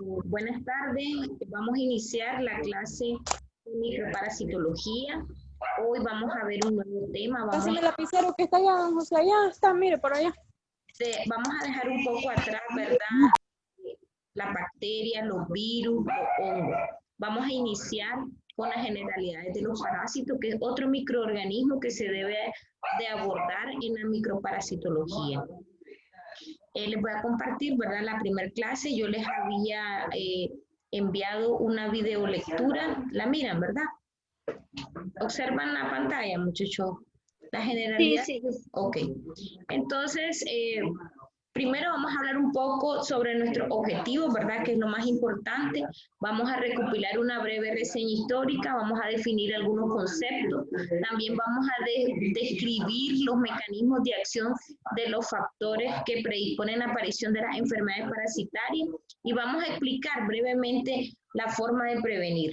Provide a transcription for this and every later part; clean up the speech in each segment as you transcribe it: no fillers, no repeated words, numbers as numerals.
Buenas tardes, vamos a iniciar la clase de microparasitología. Hoy vamos a ver un nuevo tema. Pásame el lapicero que está allá, don José, allá está, mire, por allá. Vamos a dejar un poco atrás, ¿verdad? Las bacterias, los virus, los hongos. Vamos a iniciar con las generalidades de los parásitos, que es otro microorganismo que se debe de abordar en la microparasitología. Les voy a compartir, ¿verdad? La primera clase yo les había enviado una videolectura. La miran, ¿verdad? Observan la pantalla, muchachos. La generalidad. Sí. Ok. Entonces, primero vamos a hablar un poco sobre nuestro objetivo, ¿verdad? Que es lo más importante. Vamos a recopilar una breve reseña histórica, vamos a definir algunos conceptos. También vamos a describir los mecanismos de acción de los factores que predisponen la aparición de las enfermedades parasitarias y vamos a explicar brevemente la forma de prevenir.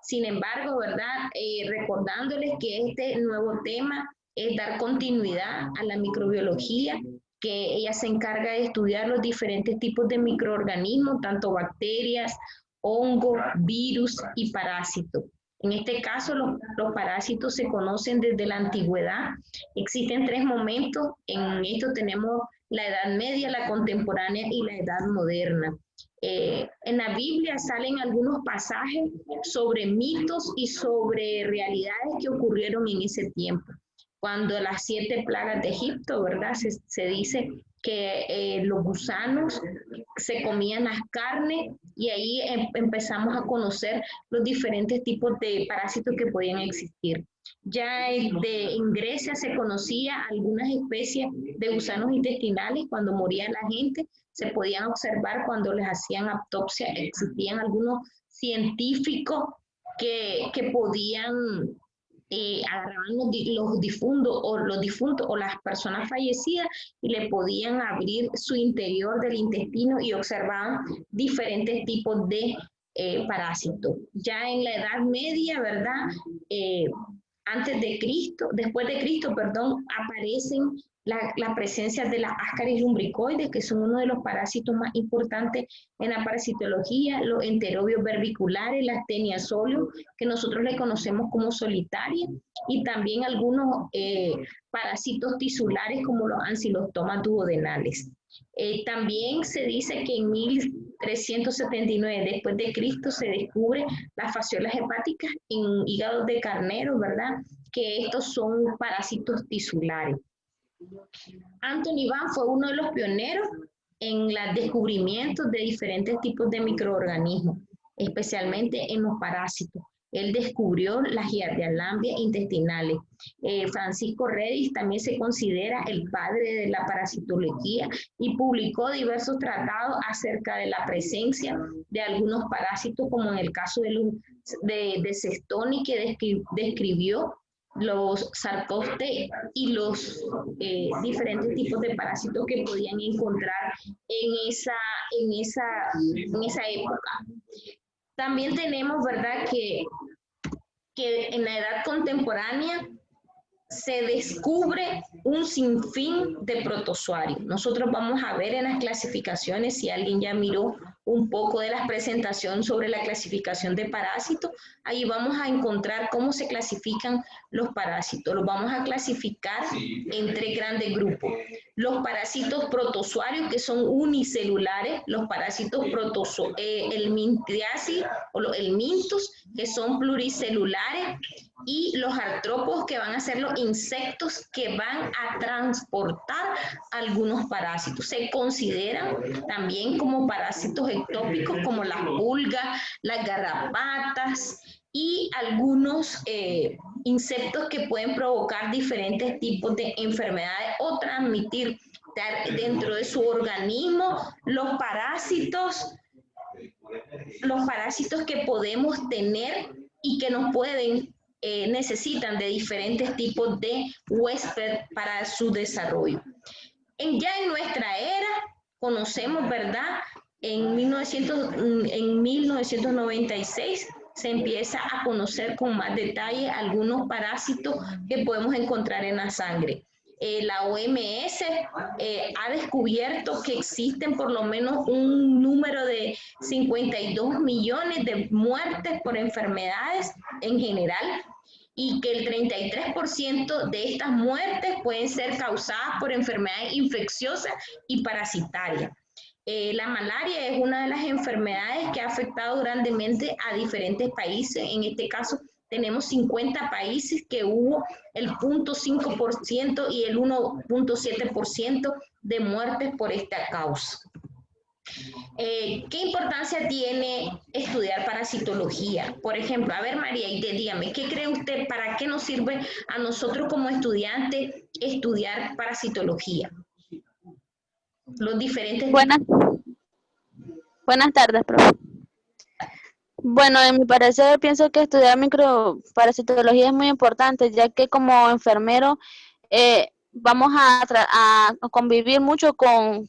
Sin embargo, ¿verdad? Recordándoles que este nuevo tema es dar continuidad a la microbiología, que ella se encarga de estudiar los diferentes tipos de microorganismos, tanto bacterias, hongos, virus y parásitos. En este caso, los parásitos se conocen desde la antigüedad. Existen tres momentos. En esto tenemos la Edad Media, la contemporánea y la Edad Moderna. En la Biblia salen algunos pasajes sobre mitos y sobre realidades que ocurrieron en ese tiempo. Cuando las 7 plagas de Egipto, ¿verdad? Se dice que los gusanos se comían las carnes y ahí empezamos a conocer los diferentes tipos de parásitos que podían existir. Ya en Grecia se conocía algunas especies de gusanos intestinales cuando moría la gente, se podían observar cuando les hacían autopsia, existían algunos científicos que podían agarraban los difuntos o las personas fallecidas y le podían abrir su interior del intestino y observaban diferentes tipos de parásitos. Ya en la Edad Media, ¿verdad? Después de Cristo, perdón, aparecen la presencia de las Ascaris lumbricoides, que son uno de los parásitos más importantes en la parasitología, los enterobios verbiculares, las teniasolium, que nosotros le conocemos como solitaria, y también algunos parásitos tisulares como los ancilostomas duodenales. También se dice que en 1379 después de Cristo se descubre las fasciolas hepáticas en hígados de carnero, ¿verdad? Que estos son parásitos tisulares. Anthony Van fue uno de los pioneros en los descubrimientos de diferentes tipos de microorganismos, especialmente en los parásitos. Él descubrió las giardialambias intestinales. Francisco Redis también se considera el padre de la parasitología y publicó diversos tratados acerca de la presencia de algunos parásitos, como en el caso de Sestoni, que describió los sarcópteros y los diferentes tipos de parásitos que podían encontrar en esa época. También tenemos, ¿verdad?, que en la edad contemporánea se descubre un sinfín de protozoarios. Nosotros vamos a ver en las clasificaciones, si alguien ya miró un poco de la presentación sobre la clasificación de parásitos, ahí vamos a encontrar cómo se clasifican los parásitos. Los vamos a clasificar en 3 grandes grupos. Los parásitos protozoarios, que son unicelulares, los parásitos helminthiasis o los helmintos, que son pluricelulares, y los artrópodos, que van a ser los insectos que van a transportar algunos parásitos. Se consideran también como parásitos ectópicos, como las pulgas, las garrapatas y algunos insectos que pueden provocar diferentes tipos de enfermedades o transmitir dentro de su organismo los parásitos que podemos tener y que nos pueden necesitan de diferentes tipos de huésped para su desarrollo. Ya en nuestra era, conocemos, ¿verdad? En 1996 se empieza a conocer con más detalle algunos parásitos que podemos encontrar en la sangre. La OMS ha descubierto que existen por lo menos un número de 52 millones de muertes por enfermedades en general y que el 33% de estas muertes pueden ser causadas por enfermedades infecciosas y parasitarias. La malaria es una de las enfermedades que ha afectado grandemente a diferentes países. En este caso, tenemos 50 países que hubo el 0.5% y el 1.7% de muertes por esta causa. ¿Qué importancia tiene estudiar parasitología? Por ejemplo, a ver, María, dígame, ¿qué cree usted, para qué nos sirve a nosotros como estudiantes estudiar parasitología? Los diferentes... Buenas tardes, profe. Bueno, en mi parecer pienso que estudiar microparasitología es muy importante, ya que como enfermero vamos a convivir mucho con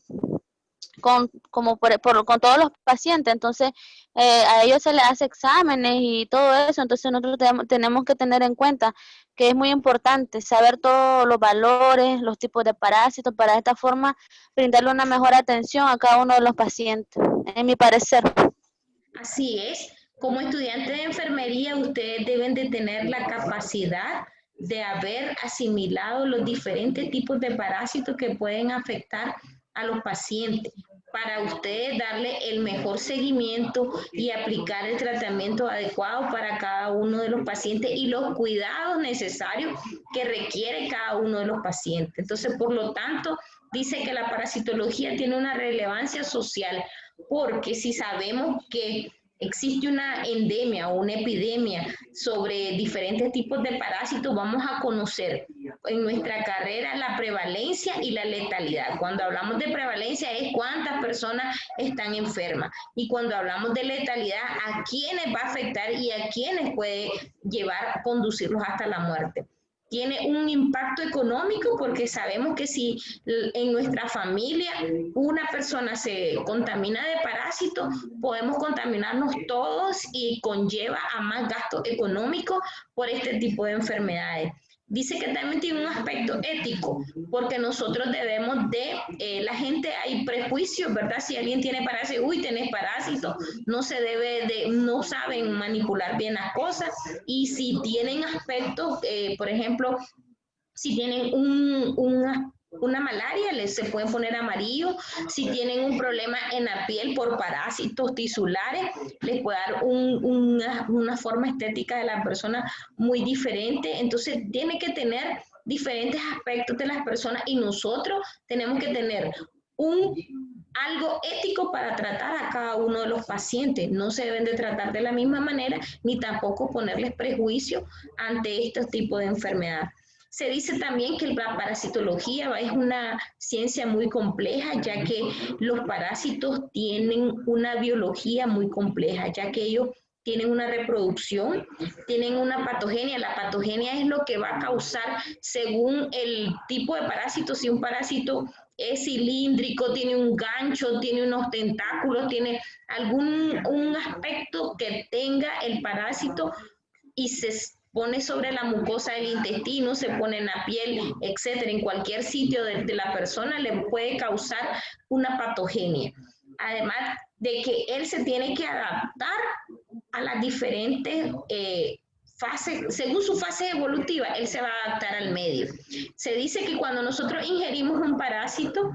todos los pacientes, entonces a ellos se les hace exámenes y todo eso, entonces nosotros tenemos que tener en cuenta que es muy importante saber todos los valores, los tipos de parásitos, para de esta forma brindarle una mejor atención a cada uno de los pacientes, en mi parecer. Así es, como estudiantes de enfermería ustedes deben de tener la capacidad de haber asimilado los diferentes tipos de parásitos que pueden afectar a los pacientes, para ustedes darle el mejor seguimiento y aplicar el tratamiento adecuado para cada uno de los pacientes y los cuidados necesarios que requiere cada uno de los pacientes. Entonces, por lo tanto, dice que la parasitología tiene una relevancia social, porque si sabemos que existe una endemia o una epidemia sobre diferentes tipos de parásitos, vamos a conocer en nuestra carrera la prevalencia y la letalidad. Cuando hablamos de prevalencia es cuántas personas están enfermas, y cuando hablamos de letalidad, a quiénes va a afectar y a quiénes puede llevar, conducirlos hasta la muerte. Tiene un impacto económico, porque sabemos que si en nuestra familia una persona se contamina de parásitos, podemos contaminarnos todos y conlleva a más gasto económico por este tipo de enfermedades. Dice que también tiene un aspecto ético, porque nosotros debemos de, la gente, hay prejuicios, ¿verdad? Si alguien tiene parásito, uy, tenés parásito, no se debe de, no saben manipular bien las cosas, y si tienen aspectos, por ejemplo, si tienen una malaria, se pueden poner amarillo. Si tienen un problema en la piel por parásitos tisulares, les puede dar una forma estética de la persona muy diferente. Entonces, tiene que tener diferentes aspectos de las personas, y nosotros tenemos que tener algo ético para tratar a cada uno de los pacientes. No se deben de tratar de la misma manera, ni tampoco ponerles prejuicio ante estos tipos de enfermedades. Se dice también que la parasitología es una ciencia muy compleja, ya que los parásitos tienen una biología muy compleja, ya que ellos tienen una reproducción, tienen una patogenia. La patogenia es lo que va a causar según el tipo de parásito. Si un parásito es cilíndrico, tiene un gancho, tiene unos tentáculos, tiene un aspecto que tenga el parásito y se pone sobre la mucosa del intestino, se pone en la piel, etcétera, en cualquier sitio de la persona, le puede causar una patogenia. Además de que él se tiene que adaptar a las diferentes fases, según su fase evolutiva, él se va a adaptar al medio. Se dice que cuando nosotros ingerimos un parásito,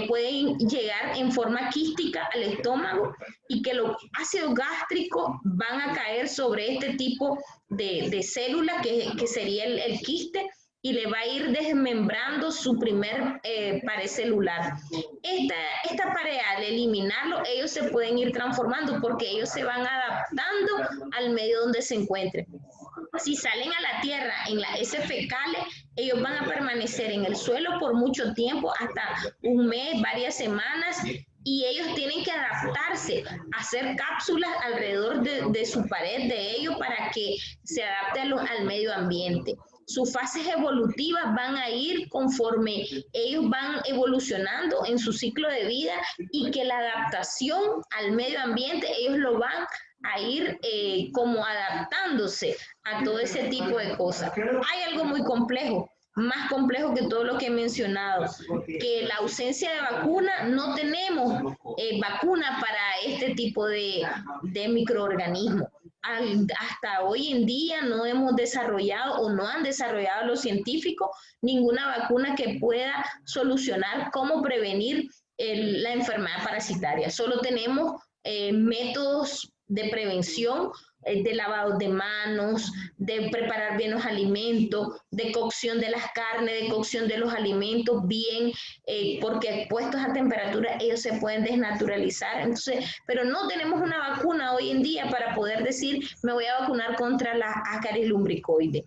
pueden llegar en forma quística al estómago, y que los ácidos gástricos van a caer sobre este tipo de célula que sería el quiste, y le va a ir desmembrando su primer pared celular. Esta pared, al eliminarlo, ellos se pueden ir transformando, porque ellos se van adaptando al medio donde se encuentren. Si salen a la tierra en las heces fecales, ellos van a permanecer en el suelo por mucho tiempo, hasta un mes, varias semanas, y ellos tienen que adaptarse a hacer cápsulas alrededor de su pared de ellos para que se adapte al medio ambiente. Sus fases evolutivas van a ir conforme ellos van evolucionando en su ciclo de vida, y que la adaptación al medio ambiente ellos lo van a ir como adaptándose a todo ese tipo de cosas. Hay algo muy complejo. más complejo que todo lo que he mencionado, que la ausencia de vacuna, no tenemos vacuna para este tipo de microorganismos. Hasta hoy en día no hemos desarrollado o no han desarrollado los científicos ninguna vacuna que pueda solucionar cómo prevenir la enfermedad parasitaria. Solo tenemos métodos de prevención, de lavado de manos, de preparar bien los alimentos, de cocción de las carnes, de cocción de los alimentos bien, porque expuestos a temperatura ellos se pueden desnaturalizar. Entonces, pero no tenemos una vacuna hoy en día para poder decir, me voy a vacunar contra la Ascaris lumbricoides.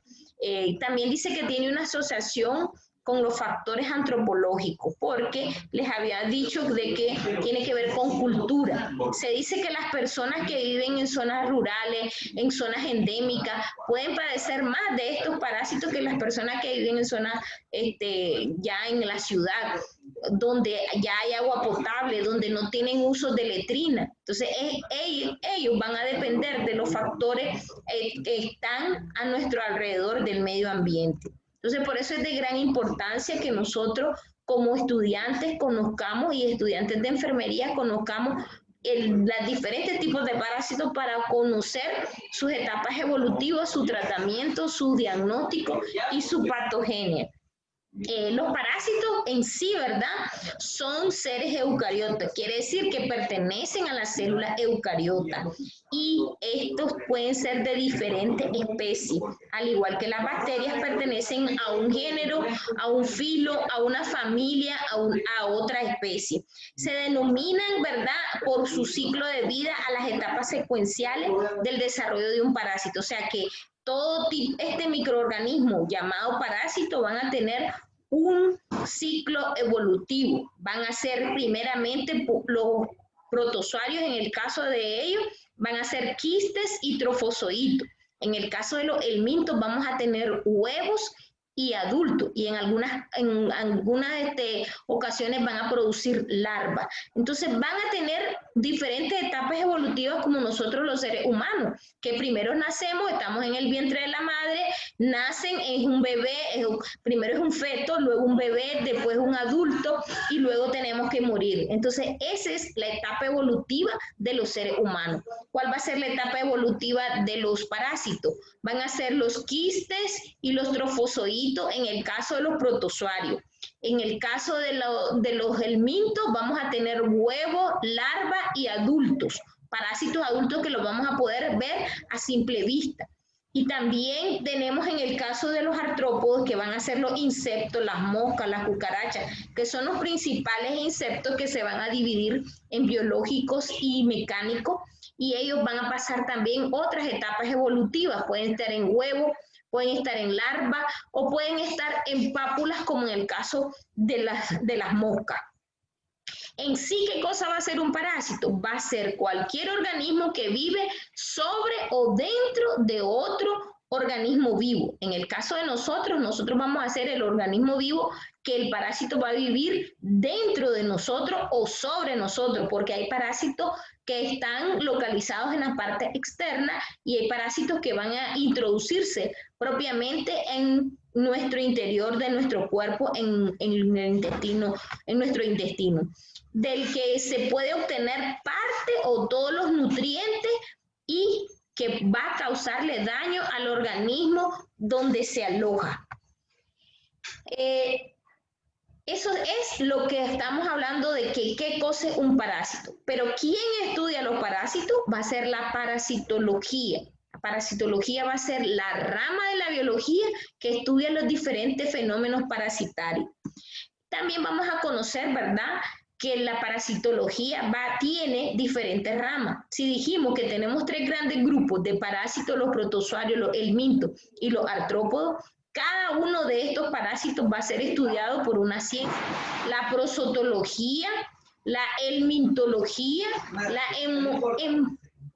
También dice que tiene una asociación con los factores antropológicos, porque les había dicho de que tiene que ver con cultura. Se dice que las personas que viven en zonas rurales, en zonas endémicas, pueden padecer más de estos parásitos que las personas que viven en zonas ya en la ciudad, donde ya hay agua potable, donde no tienen uso de letrina. Entonces, ellos van a depender de los factores que están a nuestro alrededor del medio ambiente. Entonces, por eso es de gran importancia que nosotros como estudiantes conozcamos y estudiantes de enfermería conozcamos los diferentes tipos de parásitos para conocer sus etapas evolutivas, su tratamiento, su diagnóstico y su patogenia. Los parásitos en sí, ¿verdad? Son seres eucariotas, quiere decir que pertenecen a las células eucariotas y estos pueden ser de diferentes especies, al igual que las bacterias pertenecen a un género, a un filo, a una familia, a otra especie. Se denominan, ¿verdad?, por su ciclo de vida a las etapas secuenciales del desarrollo de un parásito, o sea que todo este microorganismo llamado parásito van a tener un ciclo evolutivo. Van a ser primeramente los protozoarios, en el caso de ellos, van a ser quistes y trofozoitos. En el caso de los helmintos vamos a tener huevos y adultos, y en algunas ocasiones van a producir larvas. Entonces van a tener diferentes etapas evolutivas como nosotros los seres humanos, que primero nacemos, estamos en el vientre de la madre, nacen, es un bebé, primero es un feto, luego un bebé, después un adulto y luego tenemos que morir. Entonces esa es la etapa evolutiva de los seres humanos. ¿Cuál va a ser la etapa evolutiva de los parásitos? Van a ser los quistes y los trofozoitos en el caso de los protozoarios. En el caso de los helmintos vamos a tener huevos, larvas y adultos, parásitos adultos que los vamos a poder ver a simple vista. Y también tenemos en el caso de los artrópodos, que van a ser los insectos, las moscas, las cucarachas, que son los principales insectos que se van a dividir en biológicos y mecánicos, y ellos van a pasar también otras etapas evolutivas, pueden estar en huevo, pueden estar en larva o pueden estar en pápulas como en el caso de las moscas. En sí, ¿qué cosa va a ser un parásito? Va a ser cualquier organismo que vive sobre o dentro de otro organismo vivo. En el caso de nosotros vamos a ser el organismo vivo que el parásito va a vivir dentro de nosotros o sobre nosotros, porque hay parásitos que están localizados en la parte externa y hay parásitos que van a introducirse propiamente en nuestro interior de nuestro cuerpo, en el intestino, en nuestro intestino, del que se puede obtener parte o todos los nutrientes y que va a causarle daño al organismo donde se aloja. Eso es lo que estamos hablando de qué cosa es un parásito. Pero ¿quién estudia los parásitos? Va a ser la parasitología. La parasitología va a ser la rama de la biología que estudia los diferentes fenómenos parasitarios. También vamos a conocer, ¿verdad?, que la parasitología tiene diferentes ramas. Si dijimos que tenemos 3 grandes grupos de parásitos, los protozoarios, los helmintos y los artrópodos, cada uno de estos parásitos va a ser estudiado por una ciencia. La prosotología, la helmintología, la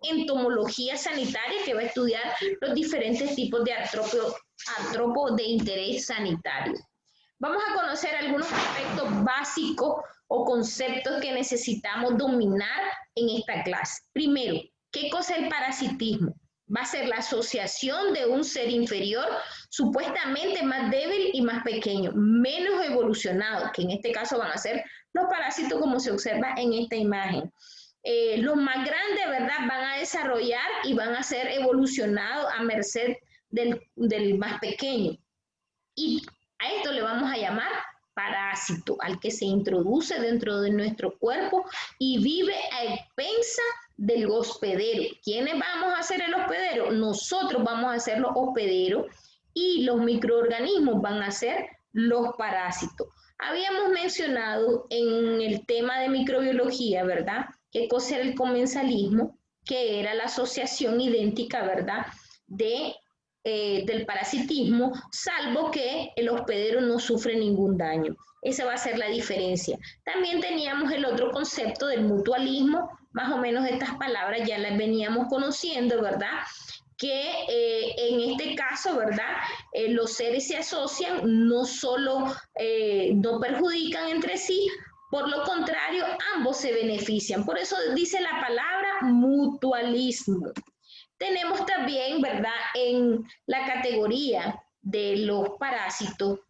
entomología sanitaria, que va a estudiar los diferentes tipos de artrópodos de interés sanitario. Vamos a conocer algunos aspectos básicos o conceptos que necesitamos dominar en esta clase. Primero, ¿qué cosa es el parasitismo? Va a ser la asociación de un ser inferior, supuestamente más débil y más pequeño, menos evolucionado, que en este caso van a ser los parásitos como se observa en esta imagen. Los más grandes, ¿verdad?, van a desarrollar y van a ser evolucionados a merced del más pequeño. Y a esto le vamos a llamar parásito, al que se introduce dentro de nuestro cuerpo y vive a expensa del hospedero. ¿Quiénes vamos a ser el hospedero? Nosotros vamos a ser los hospederos y los microorganismos van a ser los parásitos. Habíamos mencionado en el tema de microbiología, ¿verdad?, qué cosa era el comensalismo, que era la asociación idéntica, ¿verdad?, del parasitismo, salvo que el hospedero no sufre ningún daño. Esa va a ser la diferencia. También teníamos el otro concepto del mutualismo, más o menos estas palabras ya las veníamos conociendo, ¿verdad?, que en este caso, ¿verdad?, los seres se asocian, no solo no perjudican entre sí, por lo contrario, ambos se benefician. Por eso dice la palabra mutualismo. Tenemos también, ¿verdad?, en la categoría de los parásitos,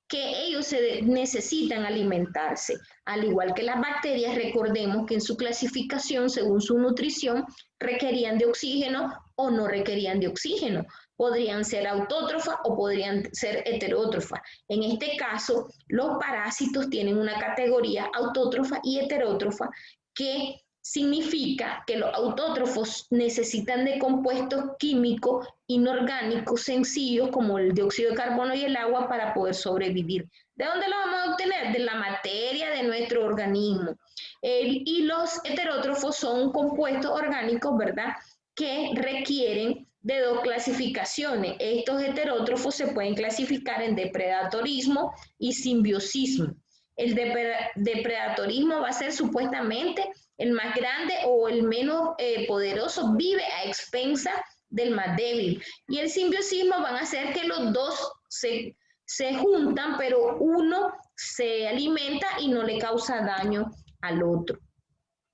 que ellos necesitan alimentarse. Al igual que las bacterias, recordemos que en su clasificación, según su nutrición, requerían de oxígeno o no requerían de oxígeno. Podrían ser autótrofas o podrían ser heterótrofas. En este caso, los parásitos tienen una categoría autótrofa y heterótrofa, que significa que los autótrofos necesitan de compuestos químicos inorgánicos sencillos como el dióxido de carbono y el agua para poder sobrevivir. ¿De dónde lo vamos a obtener? De la materia de nuestro organismo. Y los heterótrofos son compuestos orgánicos, ¿verdad?, que requieren de dos clasificaciones. Estos heterótrofos se pueden clasificar en depredatorismo y simbiosismo. El depredatorismo va a ser supuestamente el más grande o el menos poderoso, vive a expensa del más débil. Y el simbiosismo van a hacer que los dos se juntan, pero uno se alimenta y no le causa daño al otro.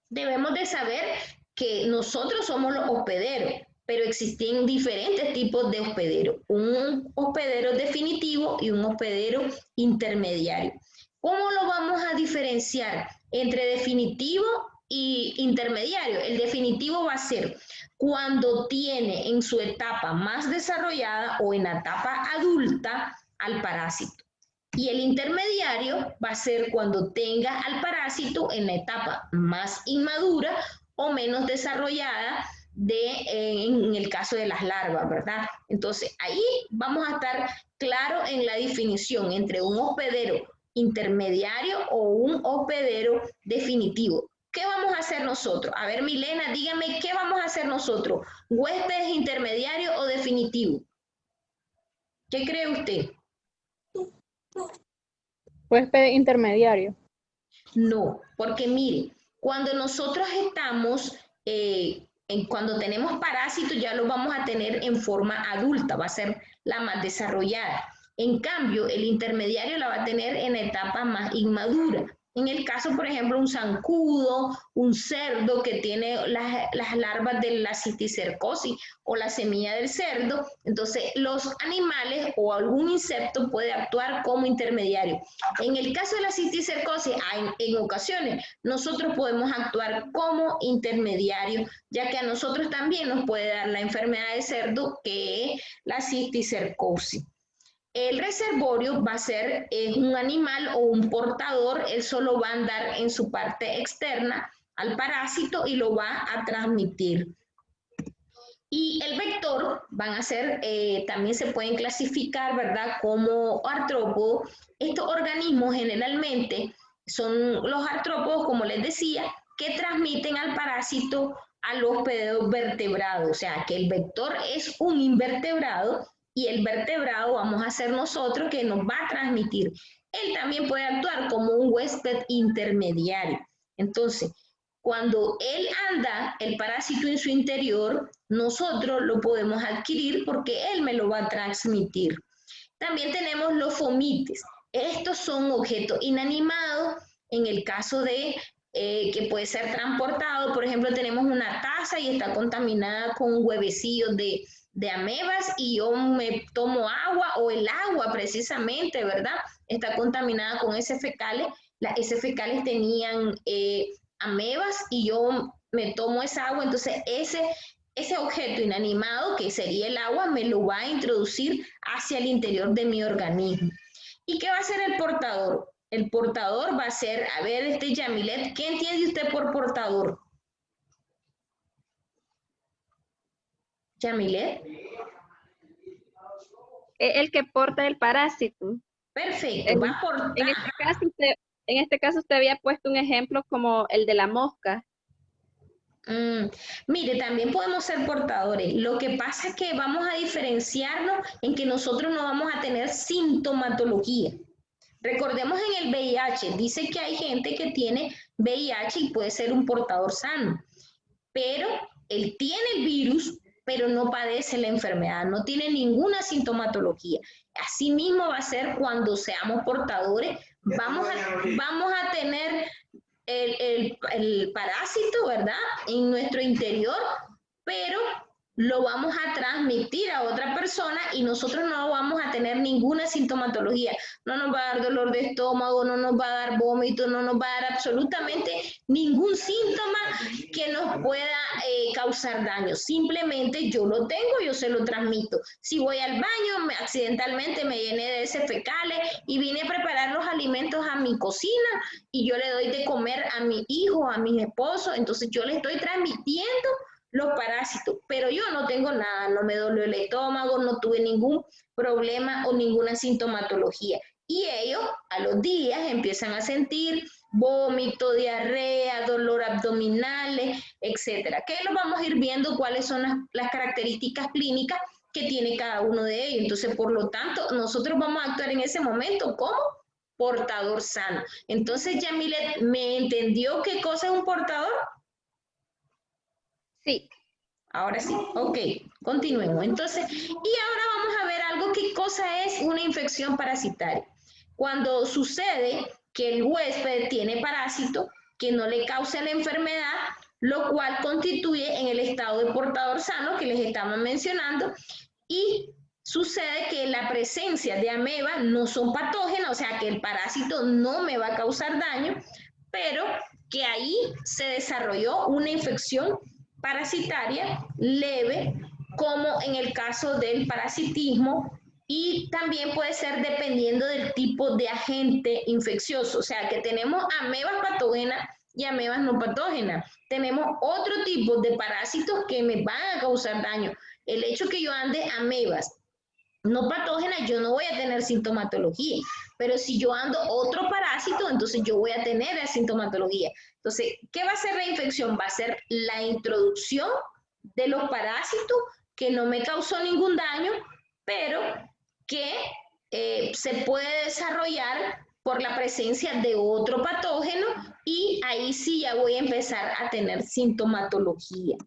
Debemos de saber que nosotros somos los hospederos, pero existen diferentes tipos de hospederos. Un hospedero definitivo y un hospedero intermediario. ¿Cómo lo vamos a diferenciar entre definitivo y intermediario? El definitivo va a ser cuando tiene en su etapa más desarrollada o en la etapa adulta al parásito. Y el intermediario va a ser cuando tenga al parásito en la etapa más inmadura o menos desarrollada en el caso de las larvas, ¿verdad? Entonces, ahí vamos a estar claros en la definición entre un hospedero intermediario o un hospedero definitivo. ¿Qué vamos a hacer nosotros? A ver, Milena, dígame, ¿qué vamos a hacer nosotros? ¿Huéspedes intermediarios o definitivos? ¿Qué cree usted? Huésped intermediario. No, porque mire, cuando nosotros estamos, cuando tenemos parásitos ya los vamos a tener en forma adulta, va a ser la más desarrollada. En cambio, el intermediario la va a tener en etapa más inmadura. En el caso, por ejemplo, un zancudo, un cerdo que tiene las larvas de la cisticercosis o la semilla del cerdo, entonces los animales o algún insecto puede actuar como intermediario. En el caso de la cisticercosis, en ocasiones nosotros podemos actuar como intermediario, ya que a nosotros también nos puede dar la enfermedad de cerdo, que es la cisticercosis. El reservorio va a ser un animal o un portador, él solo va a andar en su parte externa al parásito y lo va a transmitir. Y el vector van a ser, también se pueden clasificar, ¿verdad?, como artrópodos. Estos organismos generalmente son los artrópodos, como les decía, que transmiten al parásito al hospedero vertebrado. O sea, que el vector es un invertebrado y el vertebrado vamos a ser nosotros, que nos va a transmitir. Él también puede actuar como un huésped intermediario. Entonces, cuando él anda, el parásito en su interior, nosotros lo podemos adquirir porque él me lo va a transmitir. También tenemos los fomites. Estos son objetos inanimados. En el caso de que puede ser transportado. Por ejemplo, tenemos una taza y está contaminada con huevecillos de amebas y yo me tomo agua o el agua precisamente, ¿verdad? Está contaminada con heces fecales. Las heces fecales tenían amebas y yo me tomo esa agua, entonces ese objeto inanimado, que sería el agua, me lo va a introducir hacia el interior de mi organismo. ¿Y qué va a hacer el portador? El portador va a ser, a ver, Yamilet, ¿qué entiende usted por portador? Yamilet. El que porta el parásito. Perfecto, va a portar. En este caso usted había puesto un ejemplo como el de la mosca. Mire, también podemos ser portadores. Lo que pasa es que vamos a diferenciarnos en que nosotros no vamos a tener sintomatología. Recordemos en el VIH, dice que hay gente que tiene VIH y puede ser un portador sano, pero él tiene el virus, pero no padece la enfermedad, no tiene ninguna sintomatología. Asimismo va a ser cuando seamos portadores, vamos a tener el parásito, ¿verdad? En nuestro interior, pero lo vamos a transmitir a otra persona y nosotros no vamos a tener ninguna sintomatología. No nos va a dar dolor de estómago, no nos va a dar vómito, no nos va a dar absolutamente ningún síntoma que nos pueda causar daño. Simplemente yo lo tengo, yo se lo transmito. Si voy al baño, accidentalmente me llené de heces fecales y vine a preparar los alimentos a mi cocina y yo le doy de comer a mi hijo, a mi esposo, entonces yo le estoy transmitiendo los parásitos, pero yo no tengo nada, no me dolió el estómago, no tuve ningún problema o ninguna sintomatología. Y ellos a los días empiezan a sentir vómito, diarrea, dolor abdominales, etcétera. Que lo vamos a ir viendo cuáles son las características clínicas que tiene cada uno de ellos. Entonces, por lo tanto, nosotros vamos a actuar en ese momento como portador sano. Entonces, Yamilet, ¿me entendió qué cosa es un portador? Sí. Ahora sí, ok, continuemos. Entonces, y ahora vamos a ver algo, qué cosa es una infección parasitaria. Cuando sucede que el huésped tiene parásito que no le causa la enfermedad, lo cual constituye en el estado de portador sano que les estamos mencionando, y sucede que la presencia de amebas no son patógenas, o sea que el parásito no me va a causar daño, pero que ahí se desarrolló una infección parasitaria leve, como en el caso del parasitismo, y también puede ser dependiendo del tipo de agente infeccioso, o sea que tenemos amebas patógenas y amebas no patógenas. Tenemos otro tipo de parásitos que me van a causar daño. El hecho que yo ande amebas no patógenas, yo no voy a tener sintomatología, pero si yo ando otro parásito, entonces yo voy a tener la sintomatología. Entonces, ¿qué va a ser la infección? Va a ser la introducción de los parásitos que no me causó ningún daño, pero que se puede desarrollar por la presencia de otro patógeno y ahí sí ya voy a empezar a tener sintomatología.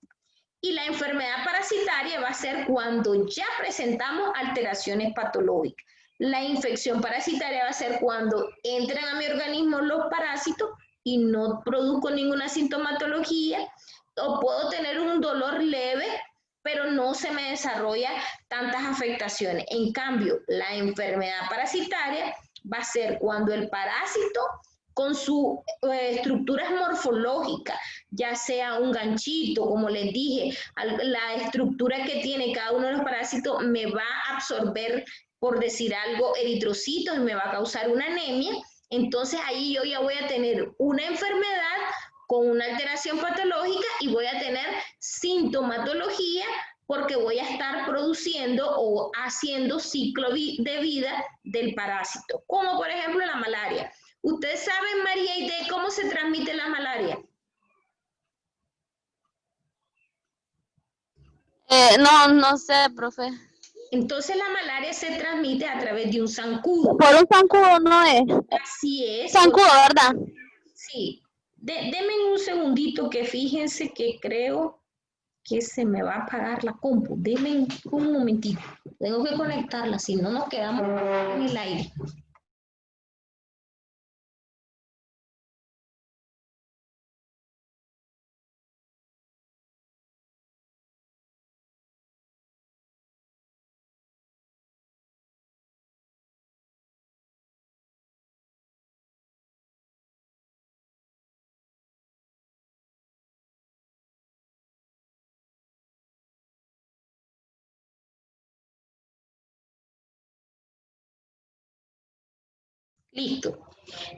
Y la enfermedad parasitaria va a ser cuando ya presentamos alteraciones patológicas. La infección parasitaria va a ser cuando entran a mi organismo los parásitos y no produzco ninguna sintomatología, o puedo tener un dolor leve, pero no se me desarrolla tantas afectaciones. En cambio, la enfermedad parasitaria va a ser cuando el parásito con sus estructuras morfológicas, ya sea un ganchito, como les dije, la estructura que tiene cada uno de los parásitos me va a absorber, por decir algo, eritrocitos y me va a causar una anemia. Entonces ahí yo ya voy a tener una enfermedad con una alteración patológica y voy a tener sintomatología porque voy a estar produciendo o haciendo ciclo de vida del parásito, como por ejemplo la malaria. ¿Ustedes saben, María Aide, cómo se transmite la malaria? No sé, profe. Entonces la malaria se transmite a través de un zancudo. Por un zancudo no es. Así es. Zancudo, ¿verdad? Sí. Denme un segundito que fíjense que creo que se me va a apagar la compu. Denme un momentito. Tengo que conectarla, si no nos quedamos en el aire. Listo.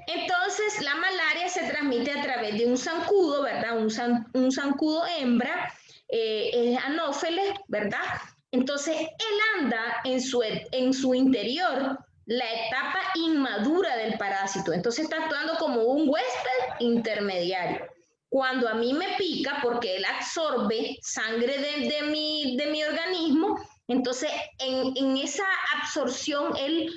Entonces, la malaria se transmite a través de un zancudo, ¿verdad? Un zancudo hembra, es anófeles, ¿verdad? Entonces, él anda en su interior la etapa inmadura del parásito. Entonces, está actuando como un huésped intermediario. Cuando a mí me pica, porque él absorbe sangre de mi organismo, entonces en esa absorción él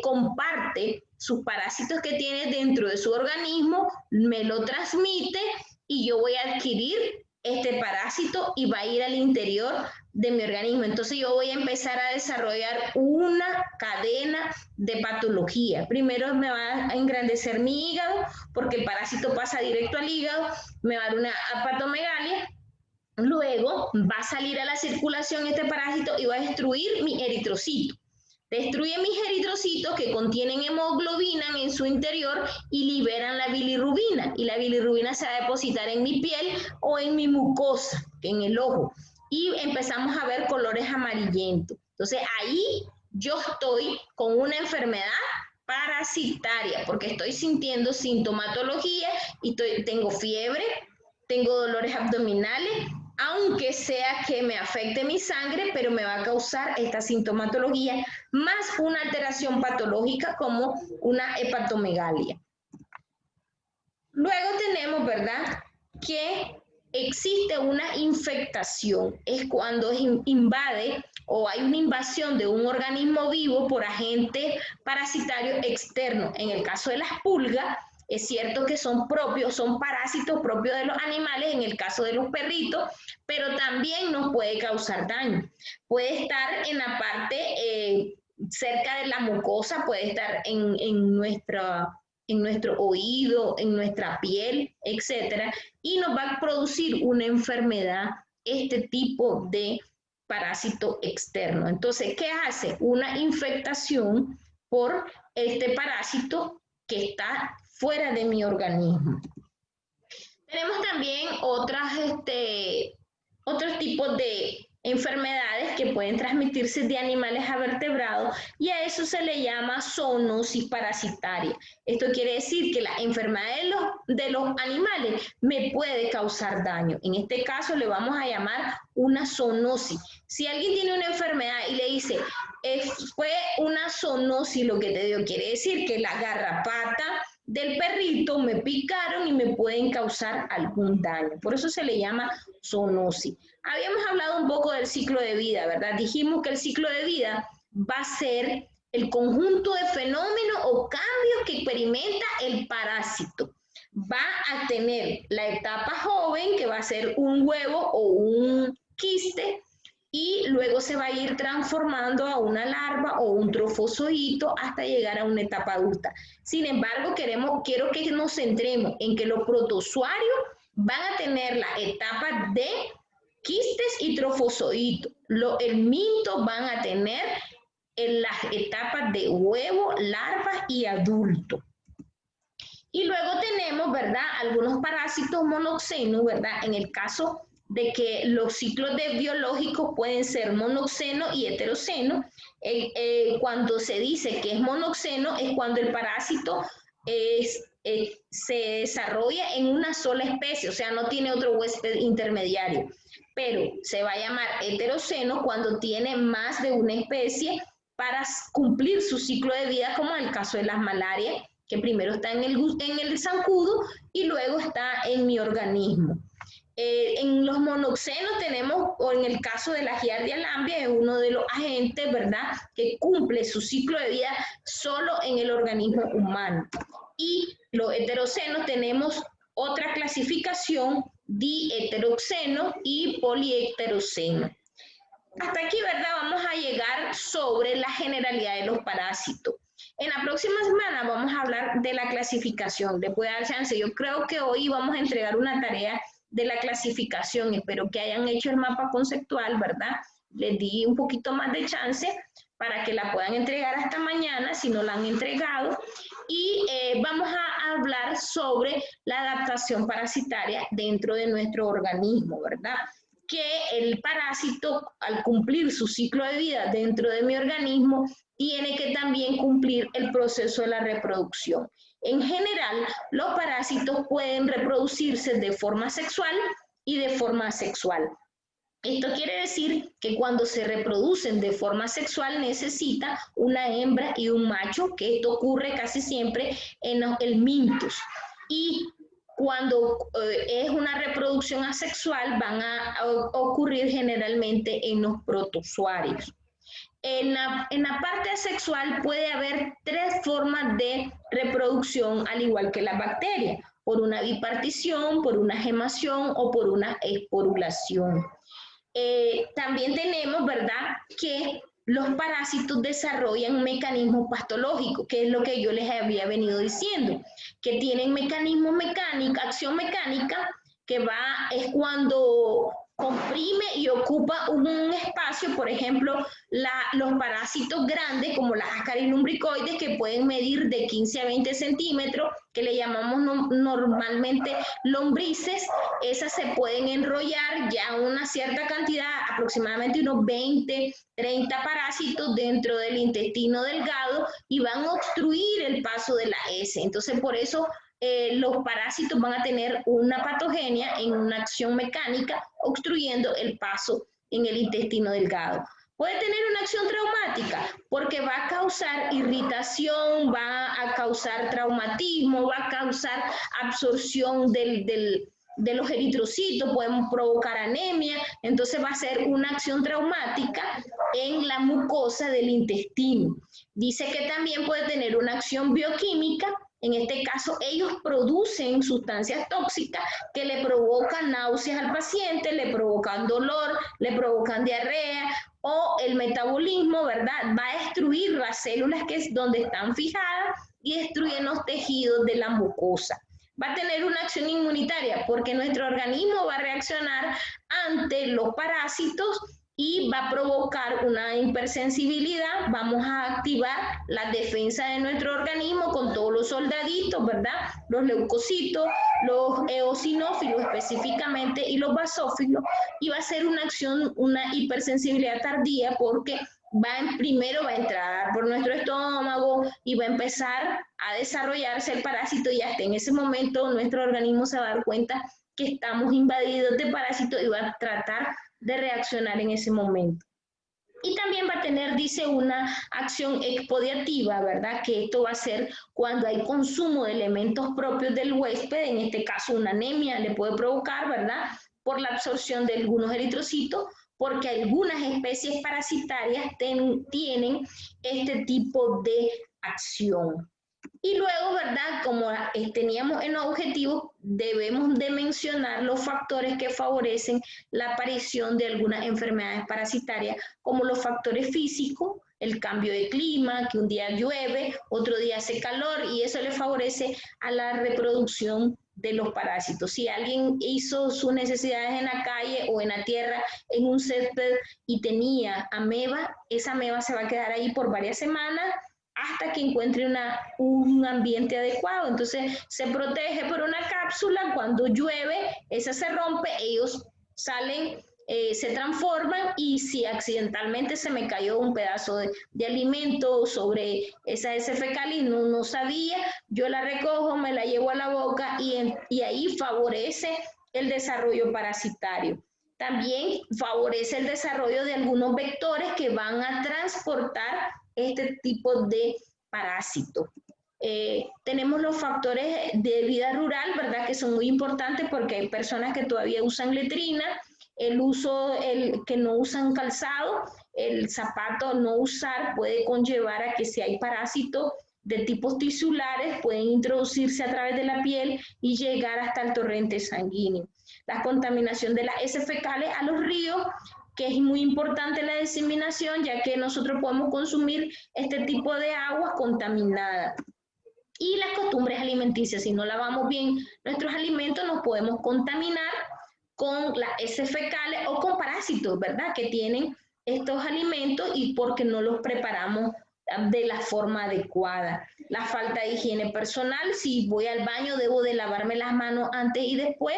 comparte sus parásitos que tiene dentro de su organismo, me lo transmite y yo voy a adquirir este parásito y va a ir al interior de mi organismo. Entonces yo voy a empezar a desarrollar una cadena de patología. Primero me va a engrandecer mi hígado porque el parásito pasa directo al hígado, me va a dar una hepatomegalia. Luego va a salir a la circulación este parásito y va a destruir mi eritrocito. Destruye mis eritrocitos que contienen hemoglobina en su interior y liberan la bilirrubina. Y la bilirrubina se va a depositar en mi piel o en mi mucosa, en el ojo. Y empezamos a ver colores amarillentos. Entonces ahí yo estoy con una enfermedad parasitaria porque estoy sintiendo sintomatología y tengo fiebre, tengo dolores abdominales, aunque sea que me afecte mi sangre, pero me va a causar esta sintomatología, más una alteración patológica como una hepatomegalia. Luego tenemos, ¿verdad?, que existe una infectación, es cuando invade o hay una invasión de un organismo vivo por agente parasitario externo. En el caso de las pulgas, es cierto que son parásitos propios de los animales, en el caso de los perritos, pero también nos puede causar daño. Puede estar en la parte cerca de la mucosa, puede estar en nuestro oído, en nuestra piel, etcétera, y nos va a producir una enfermedad, este tipo de parásito externo. Entonces, ¿qué hace? Una infectación por este parásito que está fuera de mi organismo. Tenemos también otros tipos de enfermedades que pueden transmitirse de animales a vertebrados y a eso se le llama zoonosis parasitaria. Esto quiere decir que la enfermedad de los animales me puede causar daño. En este caso le vamos a llamar una zoonosis. Si alguien tiene una enfermedad y le dice, fue una zoonosis lo que te dio, quiere decir que la garrapata del perrito me picaron y me pueden causar algún daño. Por eso se le llama zoonosis. Habíamos hablado un poco del ciclo de vida, ¿verdad? Dijimos que el ciclo de vida va a ser el conjunto de fenómenos o cambios que experimenta el parásito. Va a tener la etapa joven, que va a ser un huevo o un quiste, y luego se va a ir transformando a una larva o un trofozoito hasta llegar a una etapa adulta. Sin embargo, quiero que nos centremos en que los protozoarios van a tener la etapa de quistes y trofozoitos. El minto van a tener en las etapas de huevo, larva y adulto. Y luego tenemos, ¿verdad?, algunos parásitos monoxenos, ¿verdad? En el caso de que los ciclos biológicos pueden ser monoxeno y heteroceno. Cuando se dice que es monoxeno es cuando el parásito se desarrolla en una sola especie, o sea, no tiene otro huésped intermediario. Pero se va a llamar heteroceno cuando tiene más de una especie para cumplir su ciclo de vida, como en el caso de las malarias, que primero está en el zancudo y luego está en mi organismo. En los monoxenos tenemos, o en el caso de la Giardia lamblia, es uno de los agentes, ¿verdad?, que cumple su ciclo de vida solo en el organismo humano. Y los heterocenos tenemos otra clasificación, diheteroxeno y poliheteroceno. Hasta aquí, ¿verdad?, vamos a llegar sobre la generalidad de los parásitos. En la próxima semana vamos a hablar de la clasificación. Les voy a dar chance. Yo creo que hoy vamos a entregar una tarea de la clasificación. Espero que hayan hecho el mapa conceptual, ¿verdad? Les di un poquito más de chance para que la puedan entregar hasta mañana, si no la han entregado. Y vamos a hablar sobre la adaptación parasitaria dentro de nuestro organismo, ¿verdad? que el parásito, al cumplir su ciclo de vida dentro de mi organismo, tiene que también cumplir el proceso de la reproducción. En general, los parásitos pueden reproducirse de forma sexual y de forma asexual. Esto quiere decir que cuando se reproducen de forma sexual necesita una hembra y un macho, que esto ocurre casi siempre en los helmintos. Y cuando es una reproducción asexual van a ocurrir generalmente en los protozoarios. En la parte asexual puede haber 3 formas de reproducción, al igual que las bacterias, por una bipartición, por una gemación o por una esporulación. También tenemos, ¿verdad?, que los parásitos desarrollan mecanismos patológicos, que es lo que yo les había venido diciendo, que tienen mecanismos mecánicos, acción mecánica, que es cuando comprime y ocupa un espacio, por ejemplo, los parásitos grandes como las ascarilumbricoides, que pueden medir de 15 a 20 centímetros, que le llamamos normalmente lombrices. Esas se pueden enrollar ya una cierta cantidad, aproximadamente unos 20, 30 parásitos dentro del intestino delgado, y van a obstruir el paso de la S. Entonces, por eso los parásitos van a tener una patogenia en una acción mecánica, obstruyendo el paso en el intestino delgado. Puede tener una acción traumática porque va a causar irritación, va a causar traumatismo, va a causar absorción de los eritrocitos, pueden provocar anemia. Entonces va a ser una acción traumática en la mucosa del intestino. Dice que también puede tener una acción bioquímica. En este caso, ellos producen sustancias tóxicas que le provocan náuseas al paciente, le provocan dolor, le provocan diarrea, o el metabolismo, ¿verdad?, va a destruir las células que es donde están fijadas y destruyen los tejidos de la mucosa. Va a tener una acción inmunitaria porque nuestro organismo va a reaccionar ante los parásitos y va a provocar una hipersensibilidad. Vamos a activar la defensa de nuestro organismo con todos los soldaditos, ¿verdad? Los leucocitos, los eosinófilos específicamente y los basófilos, y va a ser una acción, una hipersensibilidad tardía porque primero va a entrar por nuestro estómago y va a empezar a desarrollarse el parásito, y hasta en ese momento nuestro organismo se va a dar cuenta que estamos invadidos de parásitos y va a tratar de reaccionar en ese momento. Y también va a tener, dice, una acción expodiativa, ¿verdad? Que esto va a ser cuando hay consumo de elementos propios del huésped, en este caso una anemia le puede provocar, ¿verdad?, por la absorción de algunos eritrocitos, porque algunas especies parasitarias tienen este tipo de acción. Y luego, ¿verdad?, como teníamos en los objetivos, debemos de mencionar los factores que favorecen la aparición de algunas enfermedades parasitarias, como los factores físicos, el cambio de clima, que un día llueve, otro día hace calor, y eso le favorece a la reproducción de los parásitos. Si alguien hizo sus necesidades en la calle o en la tierra, en un césped, y tenía ameba, esa ameba se va a quedar ahí por varias semanas hasta que encuentre un ambiente adecuado. Entonces se protege por una cápsula. Cuando llueve, esa se rompe, ellos salen, se transforman, y si accidentalmente se me cayó un pedazo de alimento sobre esa heces fecal y no sabía, yo la recojo, me la llevo a la boca, y ahí favorece el desarrollo parasitario. También favorece el desarrollo de algunos vectores que van a transportar este tipo de parásitos. Tenemos los factores de vida rural, ¿verdad?, que son muy importantes porque hay personas que todavía usan letrina, que no usan calzado, el zapato no usar puede conllevar a que si hay parásitos de tipos tisulares pueden introducirse a través de la piel y llegar hasta el torrente sanguíneo. La contaminación de las heces fecales a los ríos, que es muy importante la diseminación, ya que nosotros podemos consumir este tipo de aguas contaminadas. Y las costumbres alimenticias, si no lavamos bien nuestros alimentos, nos podemos contaminar con las heces fecales o con parásitos, ¿verdad?, que tienen estos alimentos, y porque no los preparamos de la forma adecuada. La falta de higiene personal, si voy al baño debo de lavarme las manos antes y después,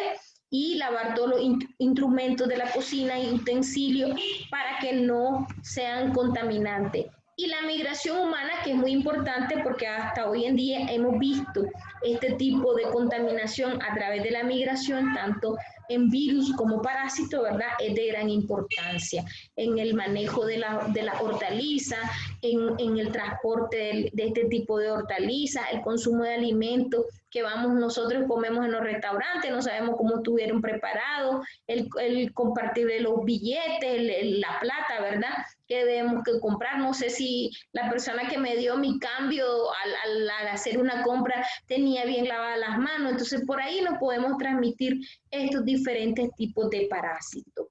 y lavar todos los instrumentos de la cocina y utensilios para que no sean contaminantes. Y la migración humana, que es muy importante porque hasta hoy en día hemos visto este tipo de contaminación a través de la migración, tanto en virus como parásitos, ¿verdad? Es de gran importancia en el manejo de la hortaliza, en el transporte de este tipo de hortalizas, el consumo de alimentos que nosotros comemos en los restaurantes, no sabemos cómo estuvieron preparados, el compartir de los billetes, la plata, ¿verdad? Que debemos que comprar. No sé si la persona que me dio mi cambio al hacer una compra tenía bien lavadas las manos. Entonces, por ahí no podemos transmitir estos diferentes tipos de parásitos.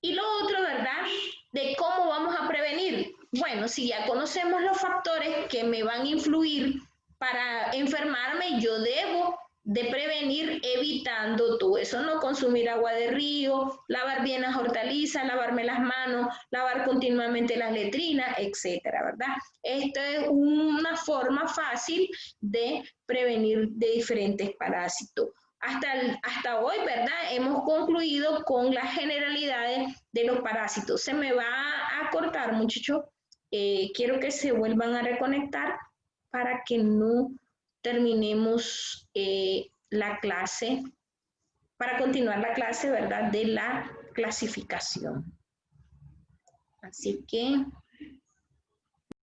Y lo otro, ¿verdad? De cómo vamos a prevenir. Bueno, si ya conocemos los factores que me van a influir para enfermarme, yo debo de prevenir evitando todo eso, no consumir agua de río, lavar bien las hortalizas, lavarme las manos, lavar continuamente las letrinas, etcétera, ¿verdad? Esta es una forma fácil de prevenir de diferentes parásitos. Hasta hoy, ¿verdad? Hemos concluido con las generalidades de los parásitos. Se me va a cortar, muchachos. Quiero que se vuelvan a reconectar para que no terminemos la clase, para continuar la clase, ¿verdad? De la clasificación. Así que